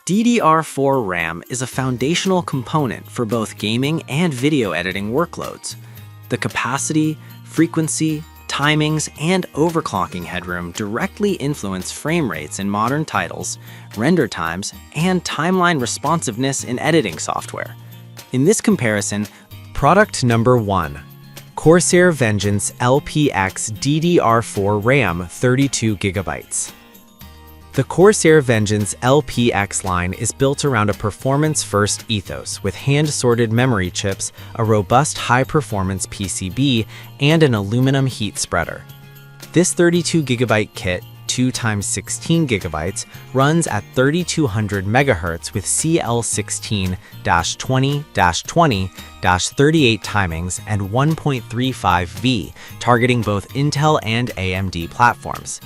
Ddr4 RAM is a foundational component for both gaming and video editing workloads. The capacity, frequency, timings, and overclocking headroom directly influence frame rates in modern titles, render times, and timeline responsiveness in editing software. In this comparison, Product number 1. Corsair Vengeance LPX Ddr4 RAM 32GB. The Corsair Vengeance LPX line is built around a performance-first ethos with hand-sorted memory chips, a robust high-performance PCB, and an aluminum heat spreader. This 32GB kit, 2x16GB, runs at 3200 MHz with CL16-20-20-38 timings and 1.35V, targeting both Intel and AMD platforms.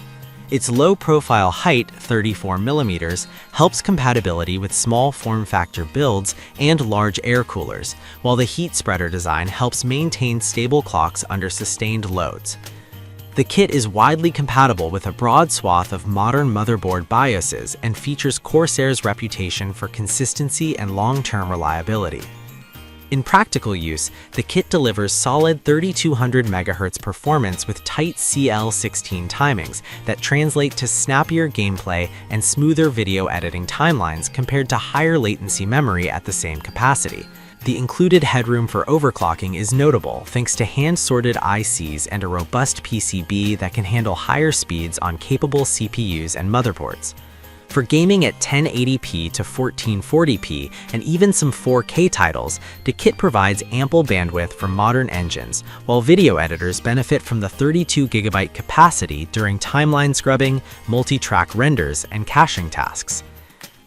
Its low-profile height, 34mm, helps compatibility with small form-factor builds and large air coolers, while the heat spreader design helps maintain stable clocks under sustained loads. The kit is widely compatible with a broad swath of modern motherboard BIOSes and features Corsair's reputation for consistency and long-term reliability. In practical use, the kit delivers solid 3200 MHz performance with tight CL16 timings that translate to snappier gameplay and smoother video editing timelines compared to higher latency memory at the same capacity. The included headroom for overclocking is notable thanks to hand-sorted ICs and a robust PCB that can handle higher speeds on capable CPUs and motherboards. For gaming at 1080p to 1440p and even some 4K titles, the kit provides ample bandwidth for modern engines, while video editors benefit from the 32GB capacity during timeline scrubbing, multi-track renders, and caching tasks.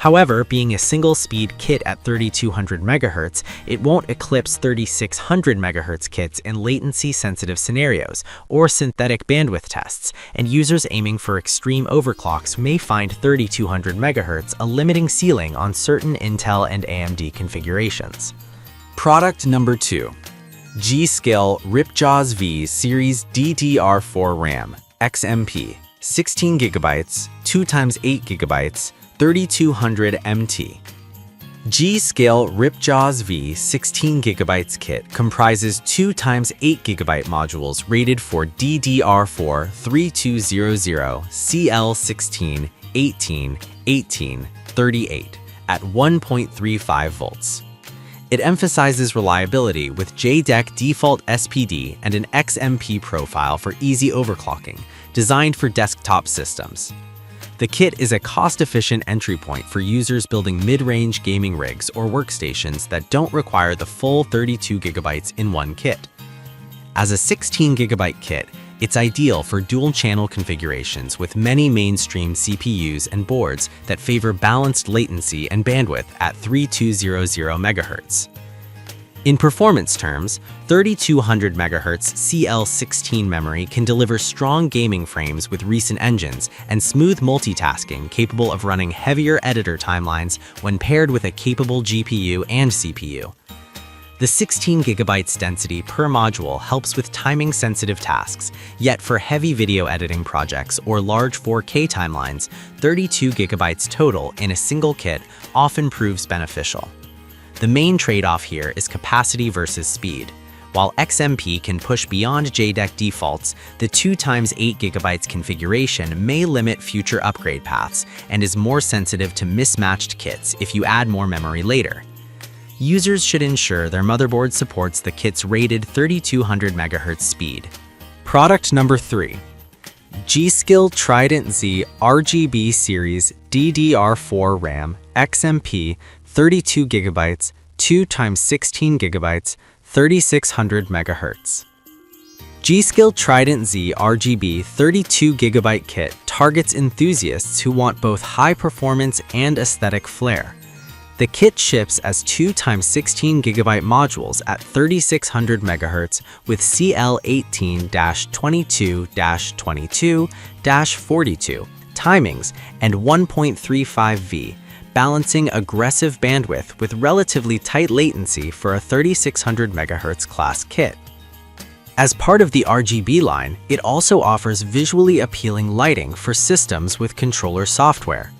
However, being a single-speed kit at 3200 MHz, it won't eclipse 3600 MHz kits in latency-sensitive scenarios or synthetic bandwidth tests, and users aiming for extreme overclocks may find 3200 MHz a limiting ceiling on certain Intel and AMD configurations. Product number 2. G.skill Ripjaws V Series Ddr4 RAM XMP 16GB, 2x8GB, 3200 MT. G.skill Ripjaws V 16GB kit comprises 2x8GB modules rated for Ddr4 3200 CL16 18 18 38 at 1.35 volts. It emphasizes reliability with JDEC default SPD and an XMP profile for easy overclocking, designed for desktop systems. The kit is a cost-efficient entry point for users building mid-range gaming rigs or workstations that don't require the full 32GB in one kit. As a 16GB kit, it's ideal for dual-channel configurations with many mainstream CPUs and boards that favor balanced latency and bandwidth at 3200 MHz. In performance terms, 3200 MHz CL16 memory can deliver strong gaming frames with recent engines and smooth multitasking capable of running heavier editor timelines when paired with a capable GPU and CPU. The 16GB density per module helps with timing-sensitive tasks, yet for heavy video editing projects or large 4K timelines, 32GB total in a single kit often proves beneficial. The main trade-off here is capacity versus speed. While XMP can push beyond JDEC defaults, the 2x8GB configuration may limit future upgrade paths and is more sensitive to mismatched kits if you add more memory later. Users should ensure their motherboard supports the kit's rated 3200 MHz speed. Product number 3. G.skill Trident Z RGB Series Ddr4 RAM XMP 32GB, 2x16GB, 3600 MHz. G.skill Trident Z RGB 32GB kit targets enthusiasts who want both high performance and aesthetic flair. The kit ships as 2x16GB modules at 3600 MHz with CL18-22-22-42 timings and 1.35V, balancing aggressive bandwidth with relatively tight latency for a 3600 MHz class kit. As part of the RGB line, it also offers visually appealing lighting for systems with controller software.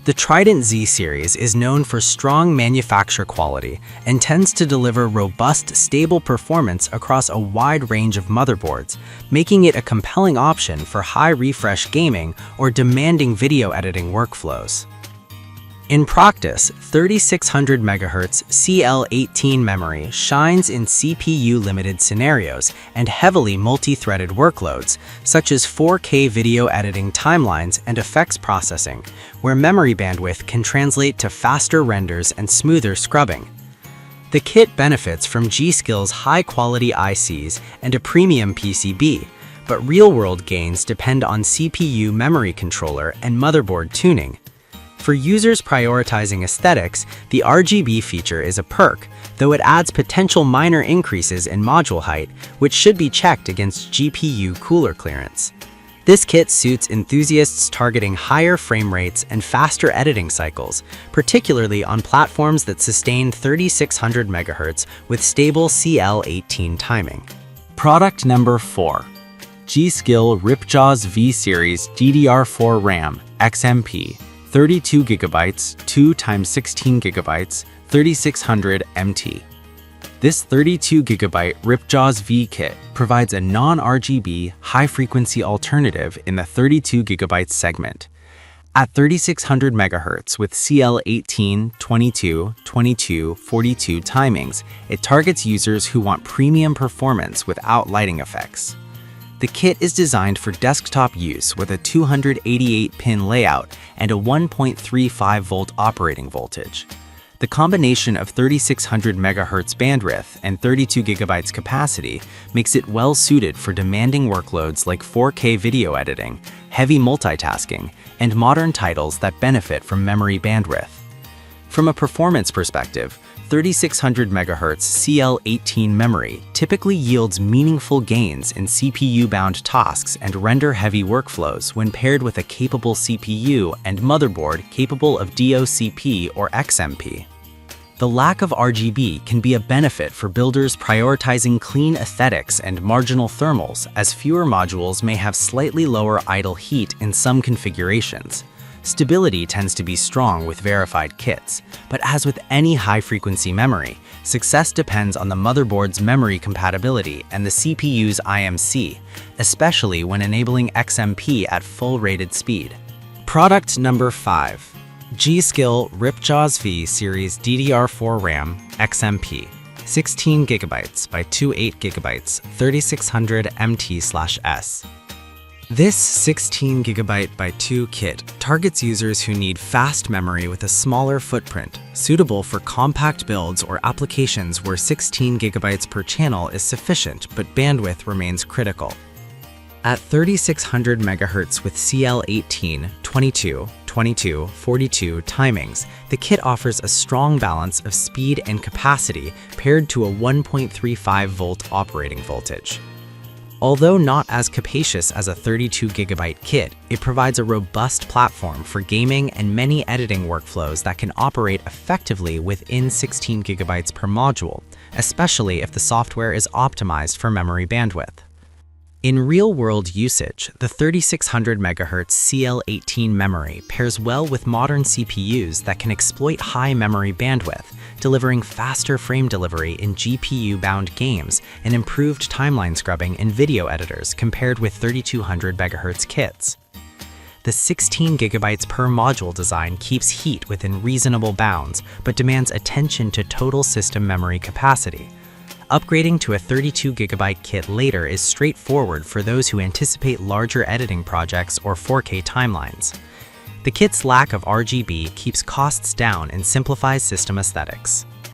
The Trident Z series is known for strong manufacture quality and tends to deliver robust, stable performance across a wide range of motherboards, making it a compelling option for high refresh gaming or demanding video editing workflows. In practice, 3600 MHz CL18 memory shines in CPU-limited scenarios and heavily multi-threaded workloads, such as 4K video editing timelines and effects processing, where memory bandwidth can translate to faster renders and smoother scrubbing. The kit benefits from G.skill's high-quality ICs and a premium PCB, but real-world gains depend on CPU memory controller and motherboard tuning. For users prioritizing aesthetics, the RGB feature is a perk, though it adds potential minor increases in module height, which should be checked against GPU cooler clearance. This kit suits enthusiasts targeting higher frame rates and faster editing cycles, particularly on platforms that sustain 3600 MHz with stable CL18 timing. Product number 4. G.skill Ripjaws V-Series Ddr4 RAM XMP 32GB 2x16GB 3600 MT. This 32GB Ripjaws V kit provides a non-RGB high-frequency alternative in the 32GB segment. At 3600 MHz with CL18, 22, 22, 42 timings, it targets users who want premium performance without lighting effects. The kit is designed for desktop use with a 288-pin layout and a 1.35-volt operating voltage. The combination of 3600 MHz bandwidth and 32GB capacity makes it well-suited for demanding workloads like 4K video editing, heavy multitasking, and modern titles that benefit from memory bandwidth. From a performance perspective, 3600 MHz CL18 memory typically yields meaningful gains in CPU-bound tasks and render-heavy workflows when paired with a capable CPU and motherboard capable of DOCP or XMP. The lack of RGB can be a benefit for builders prioritizing clean aesthetics and marginal thermals, as fewer modules may have slightly lower idle heat in some configurations. Stability tends to be strong with verified kits, but as with any high-frequency memory, success depends on the motherboard's memory compatibility and the CPU's IMC, especially when enabling XMP at full rated speed. Product number 5. G.skill Ripjaws V Series Ddr4 RAM XMP 16GB by 28GB 3600 MT/S. This 16GB by 2 kit targets users who need fast memory with a smaller footprint, suitable for compact builds or applications where 16GB per channel is sufficient but bandwidth remains critical. At 3600 MHz with CL18, 22, 22, 42 timings, the kit offers a strong balance of speed and capacity paired to a 1.35-volt operating voltage. Although not as capacious as a 32GB kit, it provides a robust platform for gaming and many editing workflows that can operate effectively within 16GB per module, especially if the software is optimized for memory bandwidth. In real-world usage, the 3600 MHz CL18 memory pairs well with modern CPUs that can exploit high memory bandwidth, delivering faster frame delivery in GPU-bound games and improved timeline scrubbing in video editors compared with 3200 MHz kits. The 16GB per module design keeps heat within reasonable bounds, but demands attention to total system memory capacity. Upgrading to a 32GB kit later is straightforward for those who anticipate larger editing projects or 4K timelines. The kit's lack of RGB keeps costs down and simplifies system aesthetics.